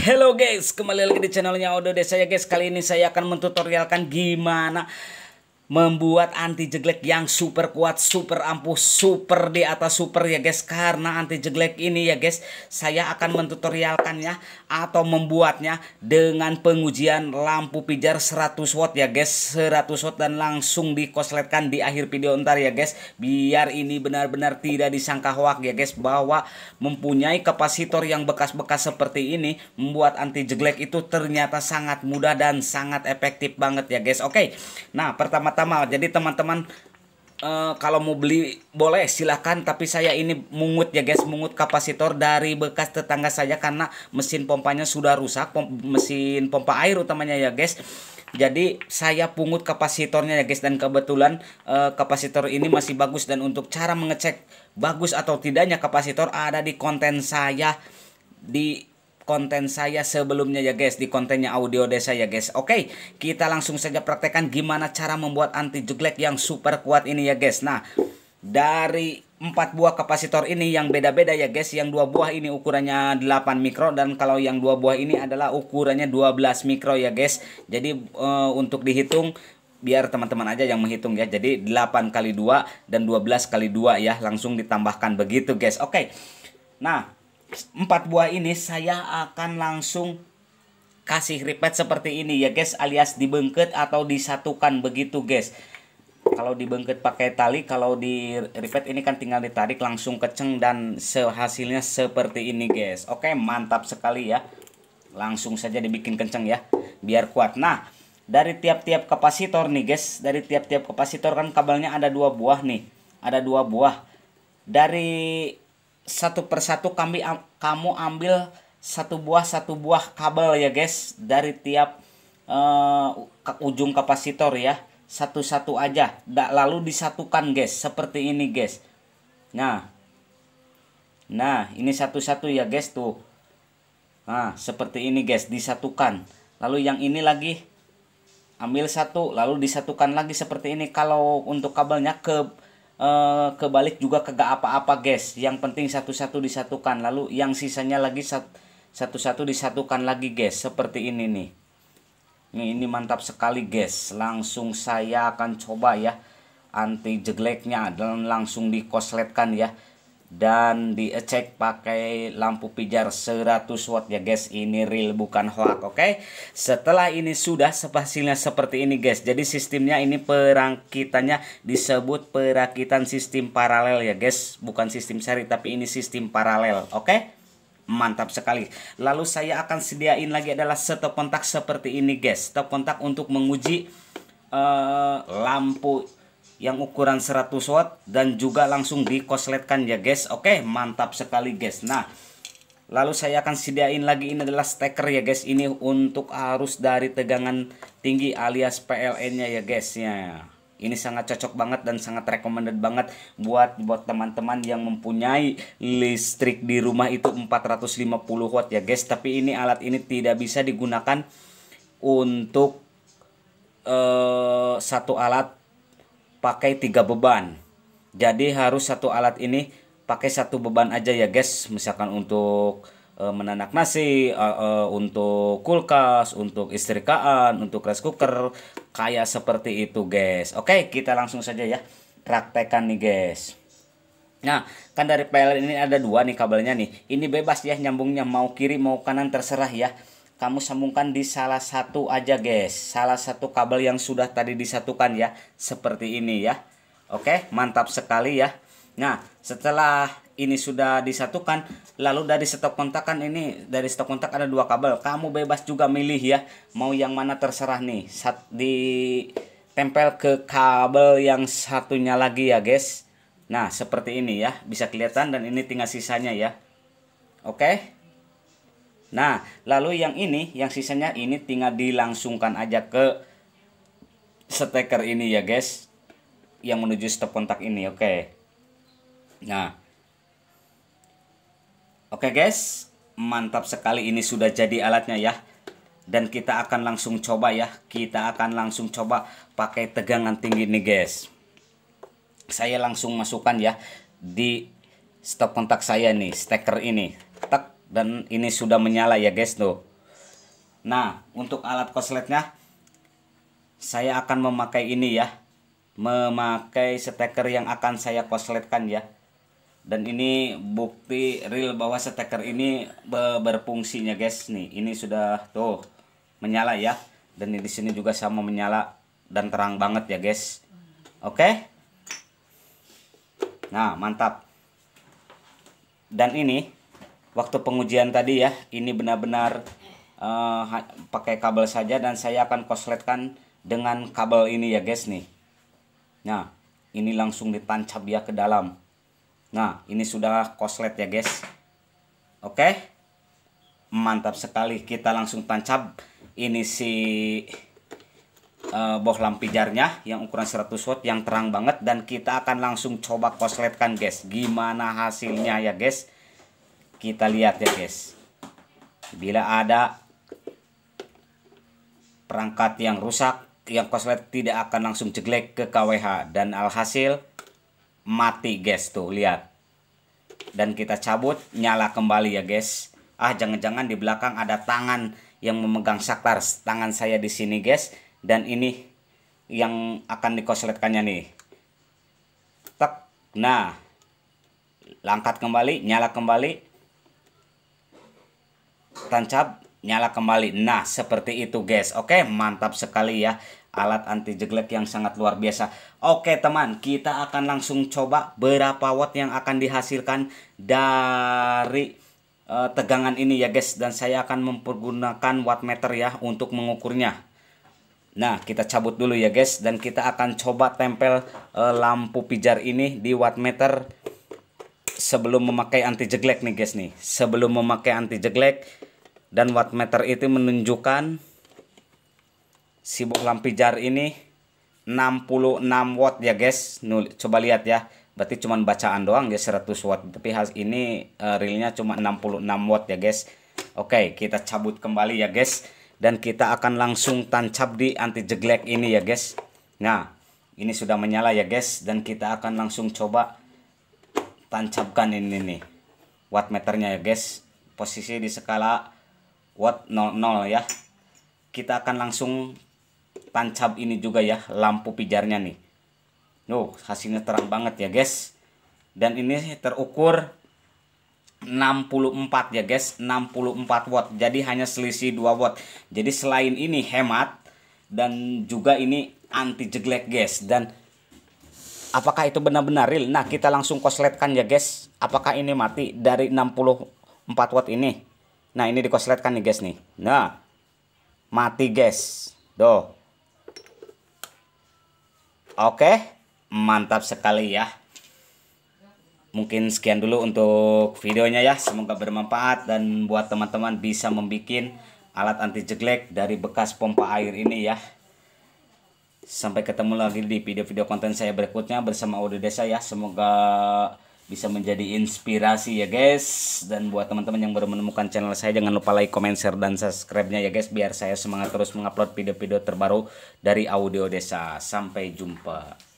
Hello guys, kembali lagi di channelnya Odo Desa ya guys. Kali ini saya akan mentutorialkan gimana membuat anti jeglek yang super kuat, super ampuh, super di atas super ya guys. Karena anti jeglek ini ya guys, saya akan mentutorialkannya atau membuatnya dengan pengujian lampu pijar 100 watt ya guys. 100 watt dan langsung dikosletkan di akhir video ntar ya guys. Biar ini benar-benar tidak disangka hoak ya guys, bahwa mempunyai kapasitor yang bekas-bekas seperti ini membuat anti jeglek itu ternyata sangat mudah dan sangat efektif banget ya guys. Oke, nah pertama-tama jadi teman-teman kalau mau beli boleh silahkan, tapi saya ini mungut ya guys, mungut kapasitor dari bekas tetangga saya karena mesin pompanya sudah rusak, mesin pompa air utamanya ya guys. Jadi saya pungut kapasitornya ya guys, dan kebetulan kapasitor ini masih bagus. Dan untuk cara mengecek bagus atau tidaknya kapasitor ada di konten saya, sebelumnya ya guys, di kontennya Audio Desa ya guys. Oke, kita langsung saja praktekkan gimana cara membuat anti jeglek yang super kuat ini ya guys. Nah, dari 4 buah kapasitor ini yang beda-beda ya guys. Yang 2 buah ini ukurannya 8 mikro, dan kalau yang 2 buah ini adalah ukurannya 12 mikro ya guys. Jadi untuk dihitung biar teman-teman aja yang menghitung ya. Jadi 8 kali 2 dan 12 kali 2 ya, langsung ditambahkan begitu guys. Oke. Nah, 4 buah ini saya akan langsung kasih ripet seperti ini ya guys, alias dibengket atau disatukan begitu guys. Kalau dibengket pakai tali, kalau di ripet ini kan tinggal ditarik langsung keceng, dan hasilnya seperti ini guys. Oke, mantap sekali ya. Langsung saja dibikin kenceng ya, biar kuat. Nah, dari tiap-tiap kapasitor nih guys, dari tiap-tiap kapasitor kan kabelnya ada 2 buah nih. Ada 2 buah. Dari satu persatu kamu ambil satu buah kabel ya guys, dari tiap ujung kapasitor ya, satu-satu aja, lalu disatukan guys, seperti ini guys. Nah ini satu-satu ya guys tuh. Nah seperti ini guys, disatukan. Lalu yang ini lagi ambil satu, lalu disatukan lagi seperti ini. Kalau untuk kabelnya kebalik juga kagak apa-apa guys, yang penting satu-satu disatukan, lalu yang sisanya lagi satu-satu disatukan lagi guys, seperti ini nih. Ini mantap sekali guys. Langsung saya akan coba ya anti jegleknya, dan langsung dikosletkan ya, dan dicek pakai lampu pijar 100 watt ya guys. Ini real bukan hoax. Oke, setelah ini sudah hasilnya seperti ini guys. Jadi sistemnya ini perakitannya disebut perakitan sistem paralel ya guys, bukan sistem seri tapi ini sistem paralel. Oke, mantap sekali. Lalu saya akan sediain lagi adalah stop kontak seperti ini guys, stop kontak untuk menguji lampu yang ukuran 100 watt, dan juga langsung dikosletkan ya guys. Oke, mantap sekali guys. Nah, lalu saya akan sediain lagi ini adalah steker ya guys. Ini untuk arus dari tegangan tinggi alias PLN nya ya guys ya. Ini sangat cocok banget dan sangat recommended banget buat teman-teman yang mempunyai listrik di rumah itu 450 watt ya guys. Tapi ini alat ini tidak bisa digunakan untuk satu alat pakai 3 beban. Jadi harus satu alat ini pakai 1 beban aja ya guys. Misalkan untuk menanak nasi, untuk kulkas, untuk istrikaan, untuk rice cooker, kayak seperti itu guys. Oke, kita langsung saja ya praktekkan nih guys. Nah, kan dari PLN ini ada 2 nih kabelnya nih. Ini bebas ya nyambungnya, mau kiri mau kanan terserah ya. Kamu sambungkan di salah satu aja guys, salah satu kabel yang sudah tadi disatukan ya, seperti ini ya. Oke, mantap sekali ya. Nah, setelah ini sudah disatukan, lalu dari stop kontak kan ini, dari stop kontak ada 2 kabel. Kamu bebas juga milih ya, mau yang mana terserah nih. Ditempel ke kabel yang satunya lagi ya guys. Nah, seperti ini ya, bisa kelihatan, dan ini tinggal sisanya ya. Oke. Nah, lalu yang ini, yang sisanya ini tinggal dilangsungkan aja ke steker ini ya guys, yang menuju stop kontak ini. Oke. Nah, oke guys, mantap sekali, ini sudah jadi alatnya ya. Dan kita akan langsung coba ya, kita akan langsung coba pakai tegangan tinggi nih guys. Saya langsung masukkan ya di stop kontak saya nih, steker ini. Tak. Dan ini sudah menyala ya guys tuh. Nah, untuk alat korsletnya saya akan memakai ini ya. Memakai steker yang akan saya korsletkan ya. Dan ini bukti real bahwa steker ini berfungsinya guys. Nih, ini sudah tuh menyala ya. Dan di sini juga sama menyala dan terang banget ya guys. Oke. Nah, mantap. Dan ini waktu pengujian tadi ya, ini benar-benar pakai kabel saja, dan saya akan korsletkan dengan kabel ini ya guys nih. Nah, ini langsung ditancap ya ke dalam. Nah, ini sudah korslet ya guys. Oke. Mantap sekali. Kita langsung tancap. Ini si boh lampijarnya yang ukuran 100 watt yang terang banget, dan kita akan langsung coba korsletkan guys. Gimana hasilnya ya guys? Kita lihat ya guys. Bila ada perangkat yang rusak, yang korslet tidak akan langsung jeglek ke KWH, dan alhasil mati guys, tuh lihat. Dan kita cabut, nyala kembali ya guys. Jangan-jangan di belakang ada tangan yang memegang saklar. Tangan saya di sini guys, dan ini yang akan dikorsletkannya nih. Tek. Nah, angkat kembali, nyala kembali, tancap, nyala kembali. Nah, seperti itu guys. Oke, mantap sekali ya. Alat anti jeglek yang sangat luar biasa. Oke teman, kita akan langsung coba berapa watt yang akan dihasilkan dari tegangan ini ya guys. Dan saya akan mempergunakan wattmeter ya untuk mengukurnya. Nah, kita cabut dulu ya guys. Dan kita akan coba tempel lampu pijar ini di wattmeter sebelum memakai anti jeglek nih guys nih. Sebelum memakai anti jeglek. Dan wattmeter itu menunjukkan si boh lampijar ini 66 watt ya guys. Coba lihat ya. Berarti cuma bacaan doang ya 100 watt. Tapi ini realnya cuma 66 watt ya guys. Oke, kita cabut kembali ya guys. Dan kita akan langsung tancap di anti jeglek ini ya guys. Nah, ini sudah menyala ya guys. Dan kita akan langsung coba tancapkan ini nih wattmeternya ya guys. Posisi di skala watt 00 ya. Kita akan langsung tancap ini juga ya lampu pijarnya nih. Hasilnya terang banget ya guys. Dan ini terukur 64 ya guys, 64 watt. Jadi hanya selisih 2 watt. Jadi selain ini hemat, dan juga ini anti jeglek guys. Dan apakah itu benar-benar real? Nah, kita langsung korsletkan ya guys. Apakah ini mati dari 64 watt ini? Nah, ini dikorsletkan nih guys nih. Nah, mati guys. Oke, mantap sekali ya. Mungkin sekian dulu untuk videonya ya. Semoga bermanfaat, dan buat teman-teman bisa membuat alat anti jeglek dari bekas pompa air ini ya. Sampai ketemu lagi di video-video konten saya berikutnya bersama Audio Desa ya. Semoga bisa menjadi inspirasi ya guys. Dan buat teman-teman yang baru menemukan channel saya, jangan lupa like, comment, share, dan subscribe-nya ya guys, biar saya semangat terus mengupload video-video terbaru dari Audio Desa. Sampai jumpa.